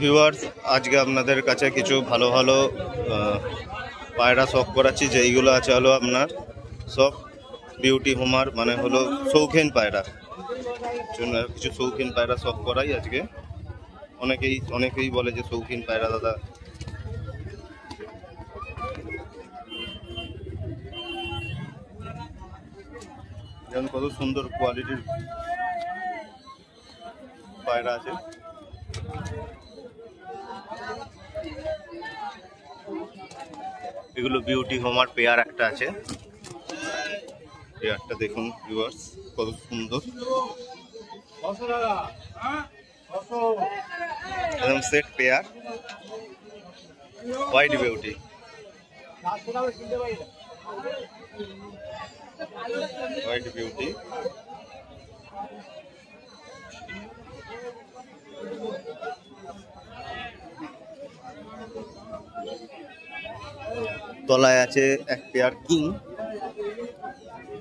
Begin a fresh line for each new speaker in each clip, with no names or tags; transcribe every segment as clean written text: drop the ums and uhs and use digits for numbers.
Viewers, আজকে আপনাদের কাছে কিছু ভালো ভালো পায়রা শখ করাচ্ছি। যেইগুলো আছে হলো আপনার সব বিউটি হোমার, মানে হলো শৌখিন পায়রা। কিছু শৌখিন পায়রা শখ করাই আজকে। অনেকেই বলে যে শৌখিন পায়রা দাদা। যেমন কত সুন্দর কোয়ালিটির পায়রা আছে। এগুলো বিউটি হোমার পেয়ার একটা আছে। পেয়ারটা দেখুন ভিউয়ার্স, কত সুন্দর, একদম set pair, white beauty. White beauty তলায় আছে এক পেয়ার কিং।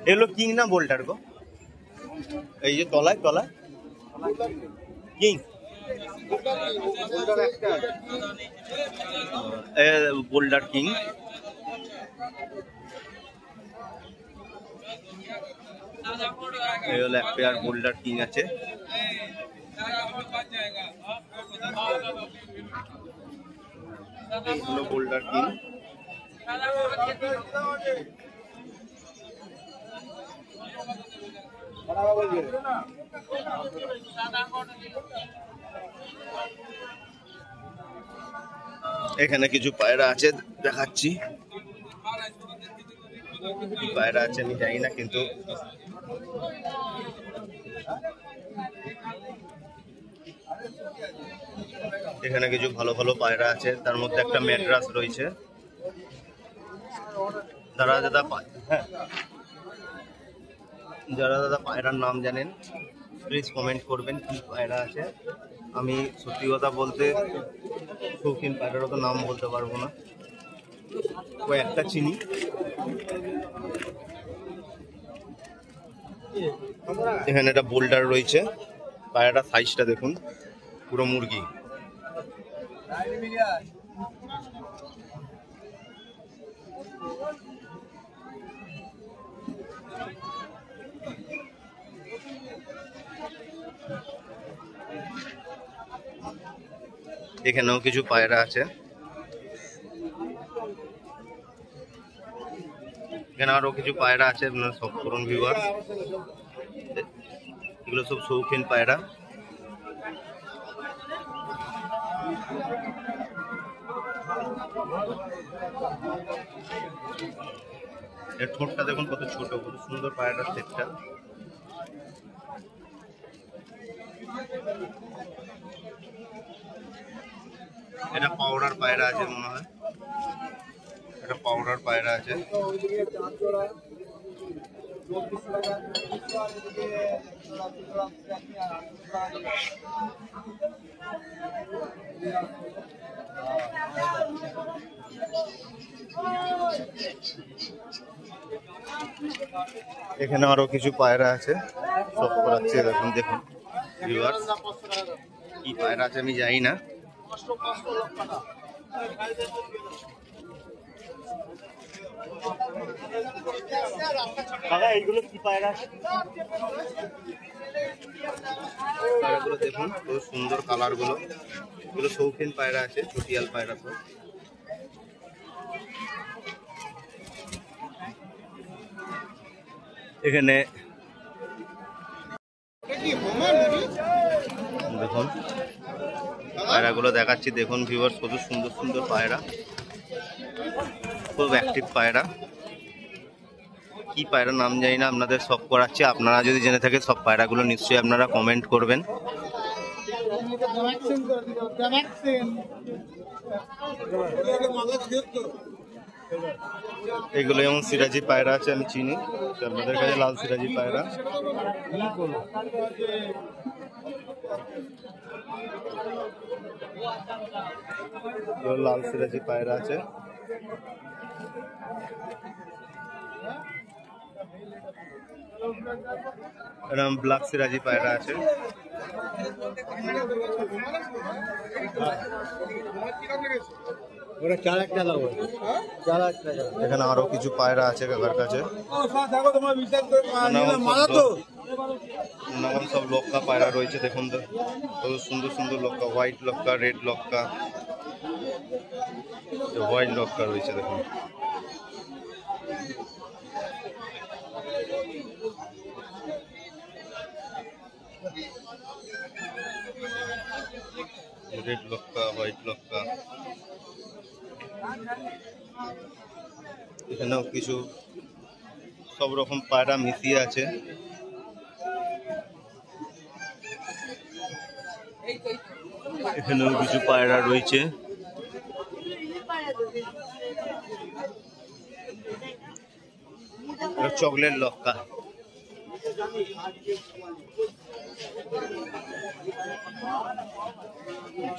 এগুলো কিং না বোল্টার গো? এই যে তলায় কিং, বোল্ডার কিং। এই হলো এক পেয়ার বোল্ডার কিং আছে। এই হলো বোল্ডার কিং। এখানে কিছু পায়রা আছে, দেখাচ্ছি। কি পায়রা আছে আমি জানি না, কিন্তু এখানে কিছু ভালো ভালো পায়রা আছে। তার মধ্যে একটা ম্যাড্রাস রয়েছে। যারা দাদা পায়রার নাম জানেন প্লিজ কমেন্ট করবেন কি পায়রা আছে। আমি সত্যি কথা বলতে শৌখিন পায়রারও তো নাম বলতে পারবো না, কয়েকটা চিনি। এখানে একটা বোল্ডার রয়েছে। পায়রাটা সাইজটা দেখুন, পুরো মুরগি। এখানেও কিছু পায়রা আছে। এখানে আরো কিছু পায়রা আছে, আপনারা সব করুন ভিউয়ার। এগুলো সব শৌখিন পায়রা। এর ঠোঁটটা দেখুন কত ছোট, কত সুন্দর পায়রাটার সেটটা। এটা পাউডার পায়রা আছে মনে হয়, এটা পাউডার পায়রা আছে। এখানে আরো কিছু পায়রা আছে, সব করাচ্ছে। দেখুন ভিউয়ার্স, কি পায়রা আছে আমি জানি না। এইগুলো কি পায়রা? পায়রাগুলো দেখুন, খুব সুন্দর কালার গুলো। এগুলো শৌখিন পায়রা আছে, চটিয়াল পায়রা সব। এখানে দেখুন পায়রাগুলো দেখাচ্ছি, দেখুন ভিউয়ার্স, কত সুন্দর সুন্দর পায়রা, খুব অ্যাক্টিভ পায়রা। কি পায়রা নাম জানি না, আপনাদের সব করাচ্ছি। আপনারা যদি জেনে থাকে সব পায়রাগুলো নিশ্চয়ই আপনারা কমেন্ট করবেন। এগুলো যেমন সিরাজি পায়রা আছে, আমি চিনি। আপনাদের কাছে লাল সিরাজি পায়রা। লাল সিরাজি পায়রা আছে। এরকম ব্ল্যাক সিরাজি পায়রা আছে। এখানে আরো কিছু পায়রা আছে কাকার কাছে। নানান সব লক্কা পায়রা রয়েছে দেখুন তো, কত সুন্দর সুন্দর লক্কা, হোয়াইট লক্কা, রেড লক্কা, হোয়াইট লক্কা রয়েছে দেখুন। রেড লক্কা, হোয়াইট লক্কা, এখানেও কিছু সব রকম পায়রা মিশিয়ে আছে। এখানেও কিছু পায়রা রয়েছে। চকলেট লক্কা,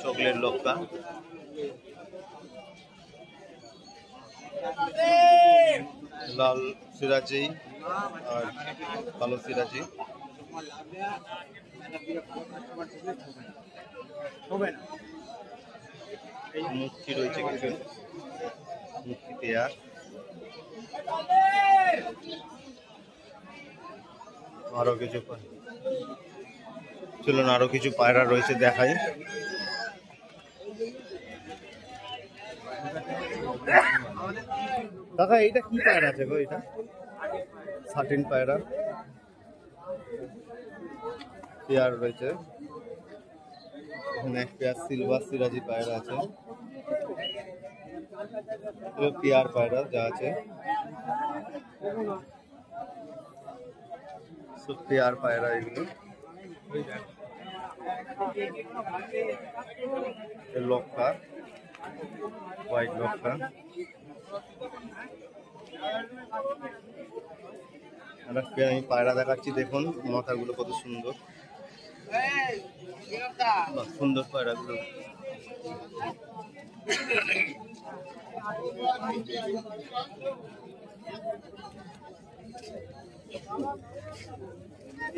চকলেট লক্কা, লাল সিরাজি আর কালো সিরাজি। মুক্তি রয়েছে কিছু, মুক্তি পেয়ার। আরো কিছু চলুন, আরো কিছু পায়রা রয়েছে দেখাই। কাকা এইটা কি পায়রা আছে গো? এটা সাটিন পায়রা পেয়ার রয়েছে। এখানে এক পেয়ার সিলভার সিরাজি পায়রা আছে, পেয়ার পায়রা যা আছে সব পেয়ার পায়রা এগুলো। লক্কা, হোয়াইট লক্কা। আমি পায়রা দেখাচ্ছি দেখুন, মাথাগুলো কত সুন্দর, সুন্দর পায়রাগুলো।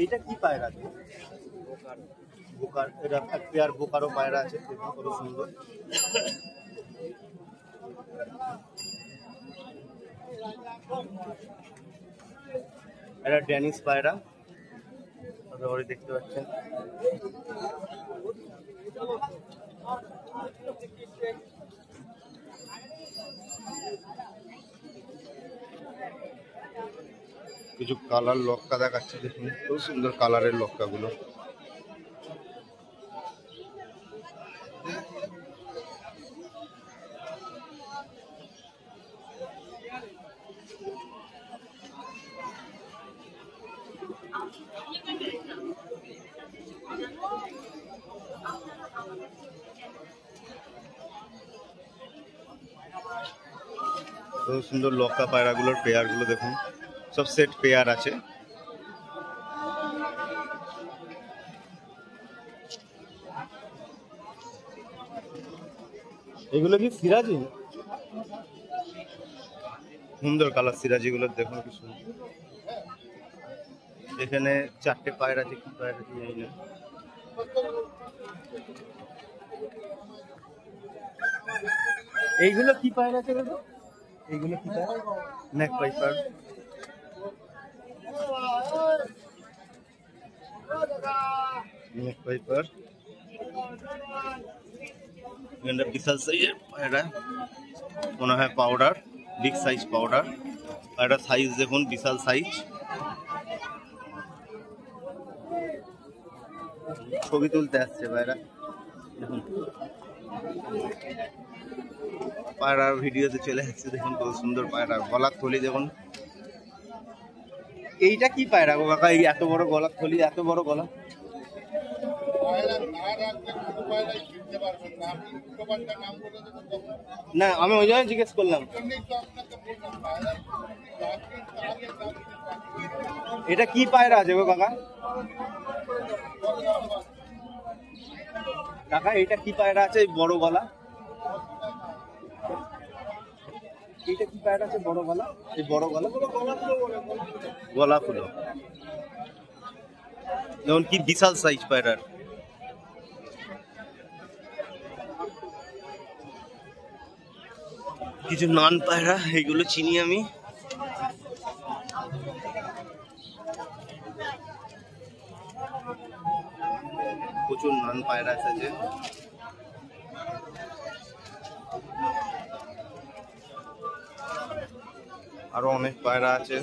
এইটা কি পায়রা? বোকার, এটা এক পেয়ার বোকারও পায়রা আছে দেখুন কত সুন্দর। এটা ড্যানিশ পায়রা, দেখতে পাচ্ছেন। কিছু কালার লক্কা দেখাচ্ছে দেখুন, খুব সুন্দর কালারের লক্কাগুলো। খুব সুন্দর লক্কা পায়রাগুলোর পেয়ারগুলো দেখুন, সব সেট পেয়ার আছে। এগুলো কি সিরাজি? সুন্দর কালার সিরাজি গুলো দেখুন কি সুন্দর। এখানে চারটে পায়রা আছে, কি পায়রা আছে জানি না। এইগুলো কি পায়রা আছে দাদা? এইগুলো কি পায়রা? নেক পাইপার, নেক পাইপার। এখানটা বিশাল সাইজের পায়রা, মনে হয় পাউডার, বিগ সাইজ পাউডার। পায়রা সাইজ দেখুন, বিশাল সাইজ। ছবি তুলতে আসছে পায়রা দেখুন, পায়রার ভিডিওতে চলে আসছে দেখুন কত সুন্দর পায়রা। গলার থলি দেখুন। এইটা কি পায়রা গো কাকা? এই এত বড় গলার থলি, এত বড় গলা। না আমি ওই জন্য জিজ্ঞেস করলাম। এটা কি পায়রা আছে গো কাকা? কাকা এটা কি পায়রা আছে এই বড় গলা?
এইটা কি পায়রা আছে বড় গলা?
এই বড় গলা ফুলো, যেমন কি বিশাল সাইজ পায়রার। কিছু নান পায়রা, এইগুলো চিনি আমি। প্রচুর নান পায়রা আছে। আরো অনেক পায়রা আছে।